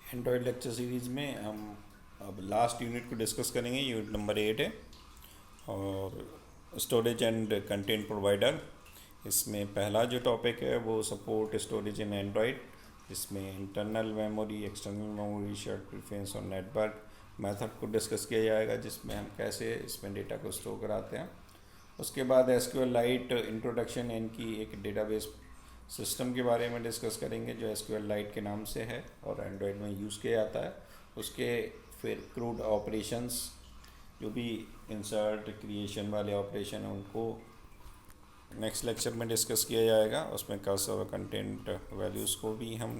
Android lecture series में हम अब लास्ट यूनिट को डिस्कस करेंगे। यूनिट नंबर 8 है और स्टोरेज एंड कंटेंट प्रोवाइडर। इसमें पहला जो टॉपिक है वो सपोर्ट स्टोरेज इन एंड्रॉयड, जिसमें internal memory, external memory, shared preference और नेटवर्क मेथड को डिस्कस किया जाएगा, जिसमें हम कैसे इसमें डेटा को स्टोर कराते हैं। उसके बाद एसक्यूएल लाइट इंट्रोडक्शन, इनकी एक डेटाबेस सिस्टम के बारे में डिस्कस करेंगे जो एसक्यूएल लाइट के नाम से है और एंड्रॉयड में यूज़ किया जाता है। उसके फिर क्रूड ऑपरेशंस, जो भी इंसर्ट क्रिएशन वाले ऑपरेशन हैं, उनको नेक्स्ट लेक्चर में डिस्कस किया जाएगा। उसमें कर्सर और कंटेंट वैल्यूज़ को भी हम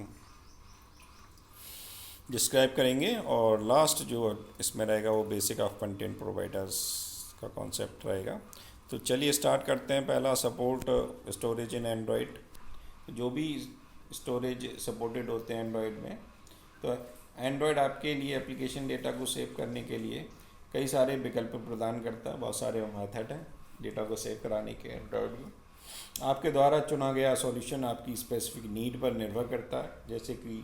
डिस्क्राइब करेंगे। और लास्ट जो इसमें रहेगा वो बेसिक ऑफ कंटेंट प्रोवाइडर्स का कॉन्सेप्ट रहेगा। तो चलिए स्टार्ट करते हैं। पहला, सपोर्ट स्टोरेज इन एंड्रॉयड। जो भी स्टोरेज सपोर्टेड होते हैं एंड्रॉयड में, तो एंड्रॉयड आपके लिए एप्लीकेशन डेटा को सेव करने के लिए कई सारे विकल्प प्रदान करता है। बहुत सारे मेथड हैं डेटा को सेव कराने के एंड्रॉयड में। आपके द्वारा चुना गया सॉल्यूशन आपकी स्पेसिफिक नीड पर निर्भर करता है, जैसे कि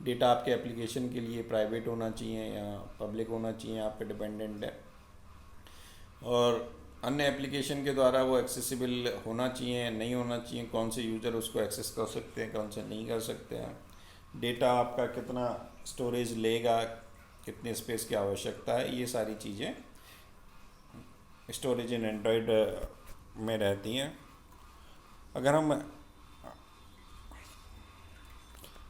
डेटा आपके एप्लीकेशन के लिए प्राइवेट होना चाहिए या पब्लिक होना चाहिए, आप पे डिपेंडेंट है। और अन्य एप्लीकेशन के द्वारा वो एक्सेसिबल होना चाहिए, नहीं होना चाहिए, कौन से यूज़र उसको एक्सेस कर सकते हैं, कौन से नहीं कर सकते हैं, डेटा आपका कितना स्टोरेज लेगा, कितने स्पेस की आवश्यकता है, ये सारी चीज़ें स्टोरेज इन एंड्रॉयड में रहती हैं। अगर हम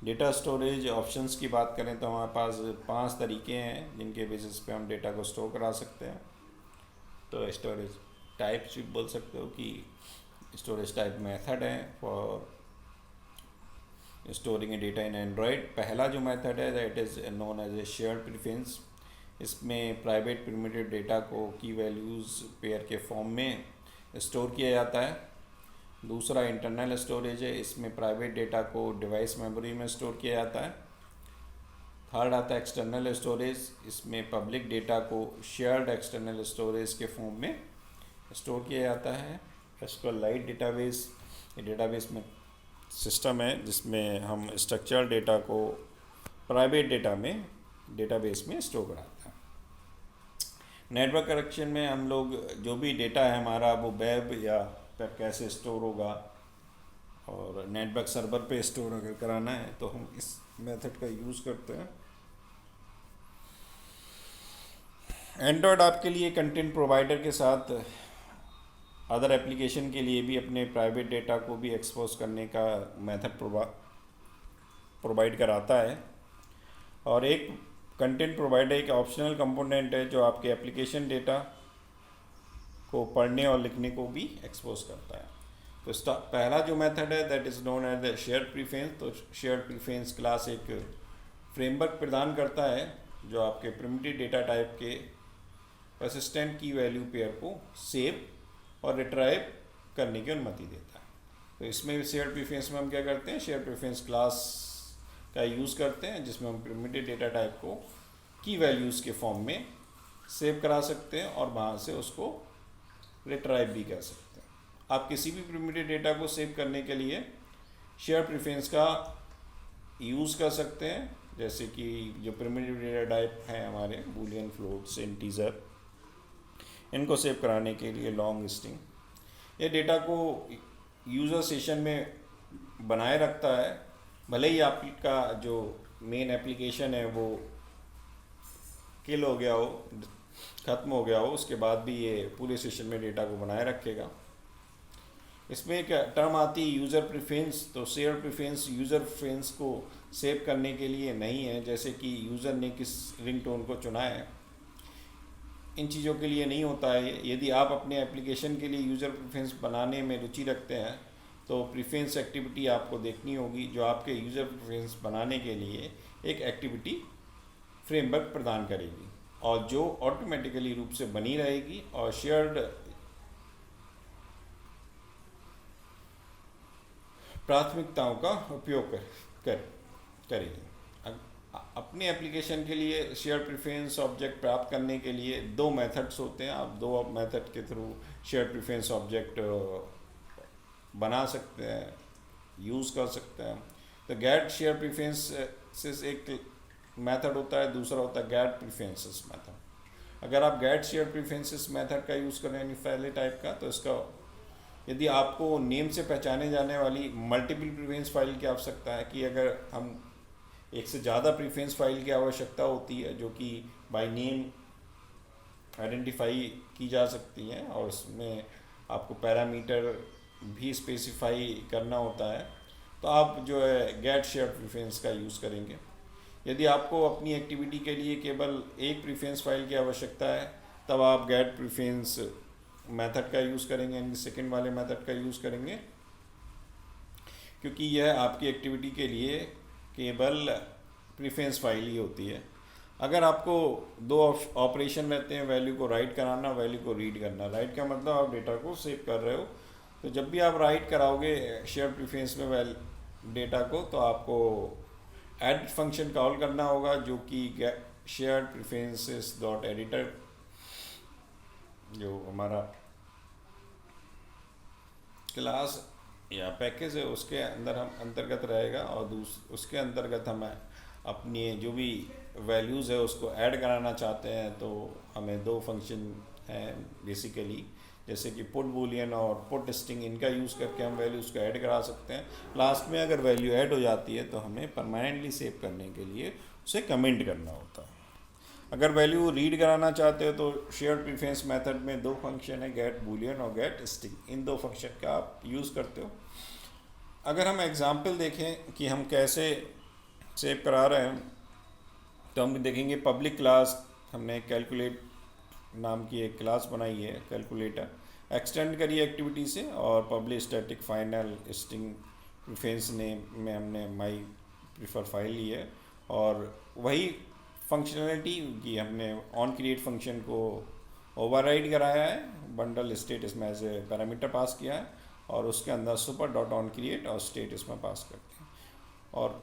डेटा स्टोरेज ऑप्शंस की बात करें तो हमारे पास 5 तरीके हैं जिनके बेसिस पे हम डेटा को स्टोर करा सकते हैं। तो स्टोरेज टाइप्स भी बोल सकते हो कि स्टोरेज टाइप मेथड है for storing data in Android. पहला जो मेथड है that is known as a shared preference. इसमें प्राइवेट प्रिमिटिव डेटा को की वैल्यूज़ पेयर के फॉर्म में स्टोर किया जाता है। दूसरा इंटरनल स्टोरेज है, इसमें प्राइवेट डेटा को डिवाइस मेमोरी में स्टोर किया जाता है। थर्ड आता है एक्सटर्नल स्टोरेज। इसमें पब्लिक डेटा को शेयर्ड एक्सटर्नल स्टोरेज के फॉर्म में स्टोर किया जाता है। एसक्यूएल लाइट डेटाबेस, ये डेटाबेस में सिस्टम है जिसमें हम स्ट्रक्चर्ड डेटा को प्राइवेट डेटा में डेटाबेस में स्टोर कराते हैं। नेटवर्क कनेक्शन में हम लोग जो भी डेटा है हमारा वो वेब या पर कैसे स्टोर होगा, और नेटवर्क सर्वर पे स्टोर अगर कराना है तो हम इस मेथड का यूज़ करते हैं। एंड्रॉयड आपके लिए कंटेंट प्रोवाइडर के साथ अदर एप्लीकेशन के लिए भी अपने प्राइवेट डेटा को भी एक्सपोज करने का मेथड प्रोवाइड कराता है। और एक कंटेंट प्रोवाइडर एक ऑप्शनल कंपोनेंट है जो आपके एप्लीकेशन डेटा को पढ़ने और लिखने को भी एक्सपोज करता है। तो पहला जो मेथड है that is known as the shared preference. तो शेयर्ड प्रेफरेंस क्लास एक फ्रेमवर्क प्रदान करता है जो आपके प्रिमिटिव डेटा टाइप के परसिस्टेंट की वैल्यू पेयर को सेव और रिट्राइव करने की अनुमति देता है। तो इसमें शेयर्ड प्रेफरेंस में हम क्या करते हैं, शेयर्ड प्रेफरेंस क्लास का यूज़ करते हैं जिसमें हम प्रिमिटिव डेटा टाइप को की वैल्यूज़ के फॉर्म में सेव करा सकते हैं और वहाँ से उसको रिट्राइव भी कर सकते हैं। आप किसी भी प्रिमिटिव डेटा को सेव करने के लिए शेयर प्रेफरेंस का यूज़ कर सकते हैं, जैसे कि जो प्रिमिटिव डेटा टाइप हैं हमारे बूलियन, फ्लोट्स, इंटीजर, इनको सेव कराने के लिए लॉन्ग स्ट्रिंग, ये डेटा को यूज़र सेशन में बनाए रखता है। भले ही आपका जो मेन एप्लीकेशन है वो किल हो गया हो, ख़त्म हो गया हो, उसके बाद भी ये पूरे सेशन में डेटा को बनाए रखेगा। इसमें एक टर्म आती है यूज़र प्रेफरेंस। तो शेयर प्रेफरेंस यूज़र प्रेफरेंस को सेव करने के लिए नहीं है, जैसे कि यूज़र ने किस रिंगटोन को चुना है, इन चीज़ों के लिए नहीं होता है। यदि आप अपने एप्लीकेशन के लिए यूज़र प्रेफरेंस बनाने में रुचि रखते हैं तो प्रेफरेंस एक्टिविटी आपको देखनी होगी जो आपके यूज़र प्रेफरेंस बनाने के लिए एक एक्टिविटी फ्रेमवर्क प्रदान करेगी और जो ऑटोमेटिकली रूप से बनी रहेगी और शेयर्ड प्राथमिकताओं का उपयोग करेगी। अपने एप्लीकेशन के लिए शेयर प्रेफरेंस ऑब्जेक्ट प्राप्त करने के लिए 2 मेथड्स होते हैं। आप 2 मेथड के थ्रू शेयर प्रेफरेंस ऑब्जेक्ट बना सकते हैं, यूज़ कर सकते हैं। तो गेट शेयर प्रेफरेंस एक मेथड होता है, दूसरा होता है गेट प्रेफरेंसेस मेथड। अगर आप गेट शेयर प्रेफरेंसेस मेथड का यूज़ करें यानी पहले टाइप का, तो इसका यदि आपको नेम से पहचाने जाने वाली मल्टीपल प्रेफरेंस फाइल की आवश्यकता है, कि अगर हम एक से ज़्यादा प्रेफरेंस फाइल की आवश्यकता होती है जो कि बाय नेम आइडेंटिफाई की जा सकती हैं और उसमें आपको पैरामीटर भी स्पेसिफाई करना होता है, तो आप जो है गेट शेयर प्रेफरेंस का यूज़ करेंगे। यदि आपको अपनी एक्टिविटी के लिए केवल एक प्रेफरेंस फाइल की आवश्यकता है, तब आप गेट प्रेफरेंस मेथड का यूज़ करेंगे, यानी सेकंड वाले मेथड का यूज़ करेंगे, क्योंकि यह आपकी एक्टिविटी के लिए केवल प्रेफरेंस फाइल ही होती है। अगर आपको दो ऑपरेशन रहते हैं, वैल्यू को राइट कराना, वैल्यू को रीड करना। राइट का मतलब आप डेटा को सेव कर रहे हो, तो जब भी आप राइट कराओगे शेयर प्रेफरेंस में डेटा को, तो आपको ऐड फंक्शन कॉल करना होगा, जो कि शेयर प्रेफरेंसेस डॉट एडिटर जो हमारा क्लास या पैकेज है उसके अंदर हम अंतर्गत रहेगा, और उसके अंतर्गत हम अपनी जो भी वैल्यूज़ है उसको ऐड कराना चाहते हैं। तो हमें दो फंक्शन हैं बेसिकली, जैसे कि पुट बूलियन और पुट स्ट्रिंग, इनका यूज़ करके हम वैल्यूज़ को ऐड करा सकते हैं। लास्ट में अगर वैल्यू ऐड हो जाती है तो हमें परमानेंटली सेव करने के लिए उसे कमेंट करना होता है। अगर वैल्यू रीड कराना चाहते हो तो शेयर प्रेफरेंस मेथड में दो फंक्शन है, गेट बूलियन और गेट स्ट्रिंग। इन दो फंक्शन का आप यूज़ करते हो। अगर हम एग्जांपल देखें कि हम कैसे सेव करा रहे हैं, तो हम देखेंगे पब्लिक क्लास हमने कैलकुलेट नाम की एक क्लास बनाई है, कैलकुलेटर एक्सटेंड करी एक्टिविटी से, और public static final string preference name में हमने माई प्रीफर फाइल ली है, और वही फंक्शनलिटी की हमने ऑन क्रिएट फंक्शन को ओवरराइड कराया है, बंडल स्टेट इसमें एज ए पैरामीटर पास किया है, और उसके अंदर सुपर डॉट ऑन क्रिएट और स्टेट इसमें पास करते हैं। और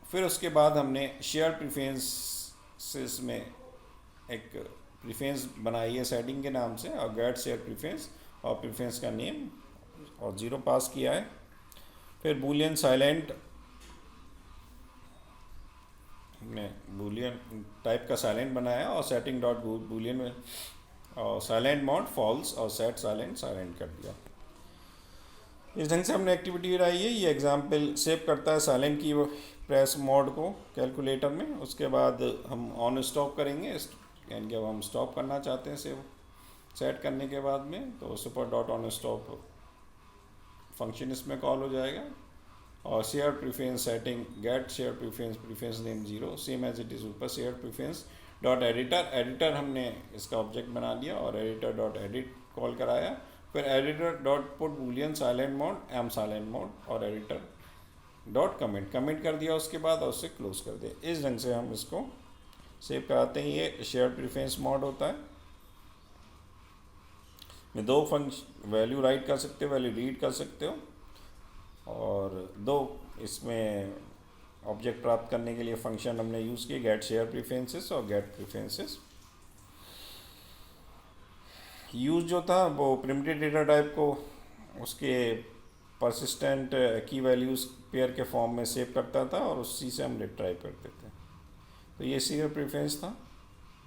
फिर उसके बाद हमने शेयर प्रेफरेंसेस में एक प्रेफरेंस बनाई है सेटिंग के नाम से, और गेट शेयर प्रेफरेंस और प्रेफरेंस का नेम और 0 पास किया है। फिर बूलियन साइलेंट हमने बूलियन टाइप का साइलेंट बनाया, और सेटिंग डॉट बूलियन में और साइलेंट मोड फॉल्स और सेट साइलेंट साइलेंट कर दिया। इस ढंग से हमने एक्टिविटी कराई है। ये एग्जाम्पल सेव करता है साइलेंट की प्रेस मोड को कैलकुलेटर में। उसके बाद हम ऑन स्टॉप करेंगे, यानी कि अब हम स्टॉप करना चाहते हैं सेव सेट करने के बाद में, तो super dot on stop function इसमें कॉल हो जाएगा। और share preference setting get share preference name 0 same as it is ऊपर। शेयर प्रेफरेंस डॉट एडिटर हमने इसका ऑब्जेक्ट बना लिया और एडिटर डॉट एडिट कॉल कराया। फिर editor dot put Boolean silent mode am silent mode, और एडिटर डॉट कमेंट कर दिया उसके बाद, और उससे क्लोज कर दिया। इस ढंग से हम इसको सेव कराते हैं। ये शेयर प्रेफरेंस मोड होता है। में दो फंक्शन वैल्यू राइट कर सकते हो, वैल्यू रीड कर सकते हो, और दो इसमें ऑब्जेक्ट प्राप्त करने के लिए फंक्शन हमने यूज़ किए, गेट शेयर प्रेफरेंसेस और गेट प्रेफरेंसेस। यूज जो था वो प्रिमिटिव डेटा टाइप को उसके परसिस्टेंट की वैल्यूज़ पेयर के फॉर्म में सेव करता था, और उसी से हम रिट्राइव करते थे। तो ये शेयर प्रेफरेंस था।